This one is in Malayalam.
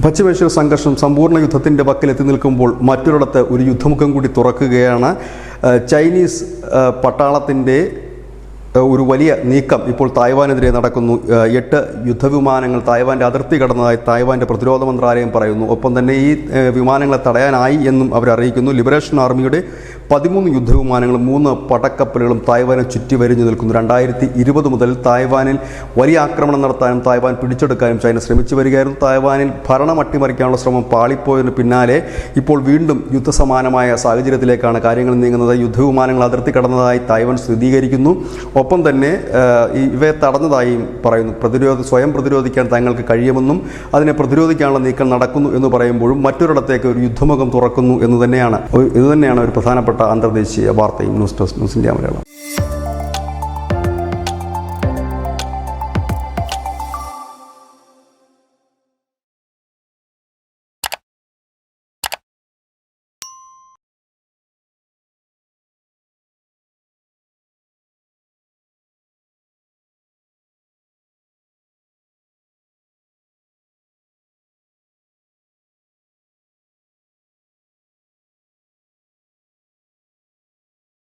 പശ്ചിമേഷ്യൻ സംഘർഷം സമ്പൂർണ്ണ യുദ്ധത്തിൻ്റെ വക്കിലെത്തി നിൽക്കുമ്പോൾ മറ്റൊരിടത്ത് ഒരു യുദ്ധമുഖം കൂടി തുറക്കുകയാണ്. ചൈനീസ് പട്ടാളത്തിൻ്റെ ഒരു വലിയ നീക്കം ഇപ്പോൾ തായ്വാനെതിരെ നടക്കുന്നു. 8 യുദ്ധവിമാനങ്ങൾ തായ്വാൻ്റെ അതിർത്തി കടന്നതായി തായ്വാൻ്റെ പ്രതിരോധ മന്ത്രാലയം പറയുന്നു. ഒപ്പം തന്നെ ഈ വിമാനങ്ങളെ തടയാനായി എന്നും അവർ അറിയിക്കുന്നു. ലിബറേഷൻ ആർമിയുടെ 13 യുദ്ധവിമാനങ്ങളും 3 പടക്കപ്പലുകളും തായ്വാനെ ചുറ്റി വരിഞ്ഞു നിൽക്കുന്നു. 2020 മുതൽ തായ്വാനിൽ വലിയ ആക്രമണം നടത്താനും തായ്വാൻ പിടിച്ചെടുക്കാനും ചൈന ശ്രമിച്ചു വരികയായിരുന്നു. തായ്വാനിൽ ഭരണം അട്ടിമറിക്കാനുള്ള ശ്രമം പാളിപ്പോയതിന് പിന്നാലെ ഇപ്പോൾ വീണ്ടും യുദ്ധസമാനമായ സാഹചര്യത്തിലേക്കാണ് കാര്യങ്ങൾ നീങ്ങുന്നത്. യുദ്ധവിമാനങ്ങൾ അതിർത്തി കടന്നതായി തായ്വാൻ സ്ഥിരീകരിക്കുന്നു. ഒപ്പം തന്നെ ഇവയെ തടഞ്ഞതായും പറയുന്നു. സ്വയം പ്രതിരോധിക്കാൻ തങ്ങൾക്ക് കഴിയുമെന്നും അതിനെ പ്രതിരോധിക്കാനുള്ള നീക്കം നടക്കുന്നു എന്ന് പറയുമ്പോഴും മറ്റൊരിടത്തേക്ക് ഒരു യുദ്ധമുഖം തുറക്കുന്നു എന്ന് തന്നെയാണ് ഒരു പ്രധാനപ്പെട്ട അന്തർദേശീയ വാർത്തയും. News desk news India Malayalam.